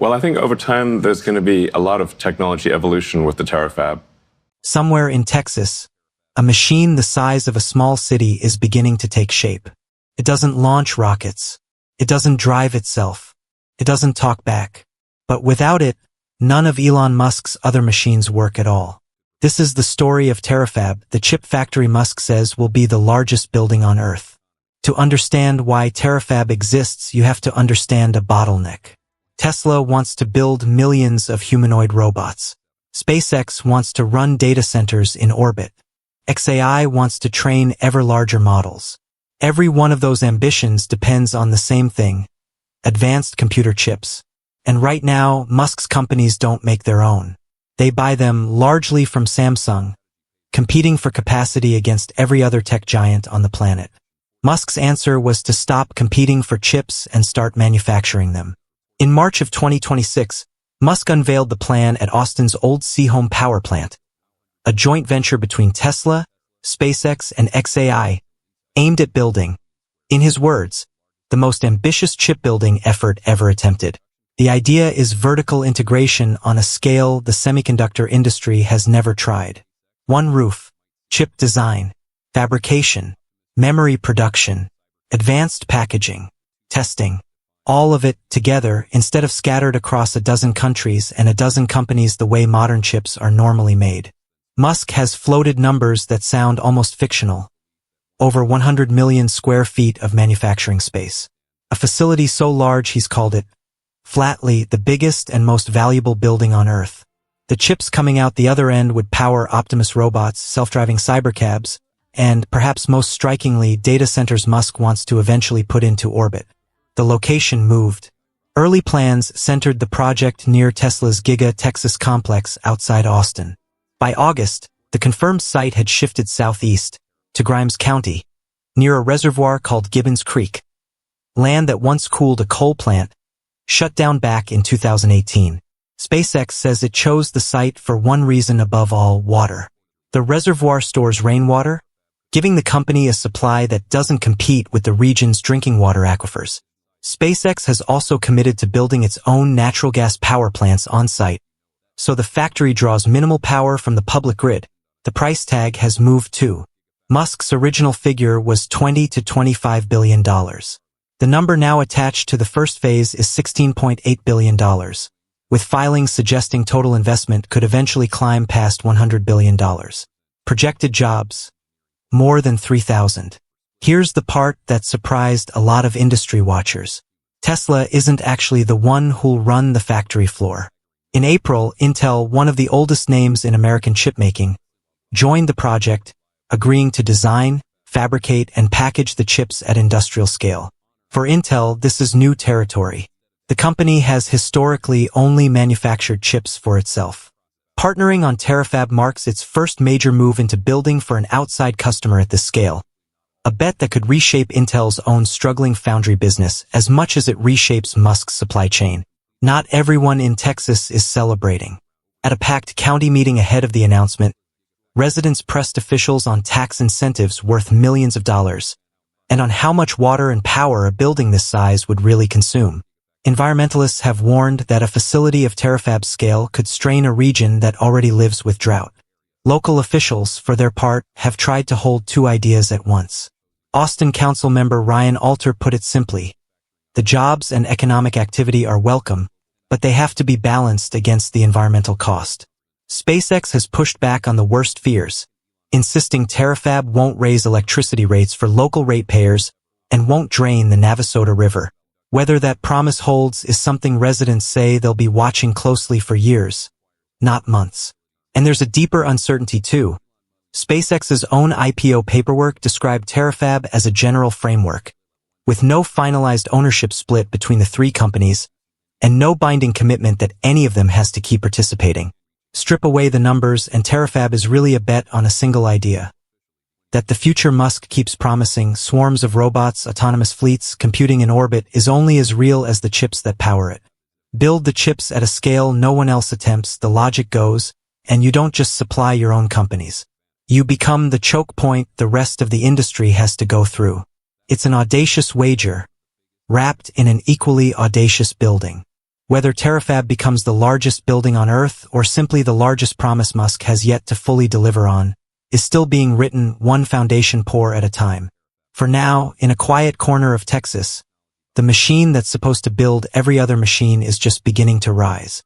Well, I think over time there's going to be a lot of technology evolution with the Terafab. Somewhere in Texas, a machine the size of a small city is beginning to take shape. It doesn't launch rockets. It doesn't drive itself. It doesn't talk back. But without it, none of Elon Musk's other machines work at all. This is the story of Terafab, the chip factory Musk says will be the largest building on Earth. To understand why Terafab exists, you have to understand a bottleneck. Tesla wants to build millions of humanoid robots. SpaceX wants to run data centers in orbit. xAI wants to train ever larger models. Every one of those ambitions depends on the same thing: advanced computer chips. And right now, Musk's companies don't make their own. They buy them largely from Samsung, competing for capacity against every other tech giant on the planet. Musk's answer was to stop competing for chips and start manufacturing them. In March of 2026, Musk unveiled the plan at Austin's old Seaholm power plant, a joint venture between Tesla, SpaceX, and xAI, aimed at building, in his words, the most ambitious chip-building effort ever attempted. The idea is vertical integration on a scale the semiconductor industry has never tried. One roof, chip design, fabrication, memory production, advanced packaging, testing, all of it together instead of scattered across a dozen countries and a dozen companies the way modern chips are normally made. Musk has floated numbers that sound almost fictional. Over 100 million square feet of manufacturing space. A facility so large he's called it, flatly, the biggest and most valuable building on Earth. The chips coming out the other end would power Optimus robots, self-driving cybercabs, and, perhaps most strikingly, data centers Musk wants to eventually put into orbit. The location moved. Early plans centered the project near Tesla's Giga Texas complex outside Austin. By August, the confirmed site had shifted southeast, to Grimes County, near a reservoir called Gibbons Creek. Land that once cooled a coal plant, shut down back in 2018. SpaceX says it chose the site for one reason above all: water. The reservoir stores rainwater, giving the company a supply that doesn't compete with the region's drinking water aquifers. SpaceX has also committed to building its own natural gas power plants on site, so the factory draws minimal power from the public grid. The price tag has moved too. Musk's original figure was $20 to $25 billion. The number now attached to the first phase is $16.8 billion, with filings suggesting total investment could eventually climb past $100 billion. Projected jobs: more than 3,000. Here's the part that surprised a lot of industry watchers. Tesla isn't actually the one who'll run the factory floor. In April, Intel, one of the oldest names in American chipmaking, joined the project, agreeing to design, fabricate, and package the chips at industrial scale. For Intel, this is new territory. The company has historically only manufactured chips for itself. Partnering on Terafab marks its first major move into building for an outside customer at this scale. A bet that could reshape Intel's own struggling foundry business as much as it reshapes Musk's supply chain. Not everyone in Texas is celebrating. At a packed county meeting ahead of the announcement, residents pressed officials on tax incentives worth millions of dollars, and on how much water and power a building this size would really consume. Environmentalists have warned that a facility of Terafab's scale could strain a region that already lives with drought. Local officials, for their part, have tried to hold two ideas at once. Austin Council member Ryan Alter put it simply: the jobs and economic activity are welcome, but they have to be balanced against the environmental cost. SpaceX has pushed back on the worst fears, insisting Terafab won't raise electricity rates for local ratepayers and won't drain the Navasota River. Whether that promise holds is something residents say they'll be watching closely for years, not months. And there's a deeper uncertainty too. SpaceX's own IPO paperwork described Terafab as a general framework, with no finalized ownership split between the three companies, and no binding commitment that any of them has to keep participating. Strip away the numbers and Terafab is really a bet on a single idea: that the future Musk keeps promising, swarms of robots, autonomous fleets, computing in orbit, is only as real as the chips that power it. Build the chips at a scale no one else attempts, the logic goes, and you don't just supply your own companies. You become the choke point the rest of the industry has to go through. It's an audacious wager, wrapped in an equally audacious building. Whether Terafab becomes the largest building on Earth or simply the largest promise Musk has yet to fully deliver on, is still being written one foundation pour at a time. For now, in a quiet corner of Texas, the machine that's supposed to build every other machine is just beginning to rise.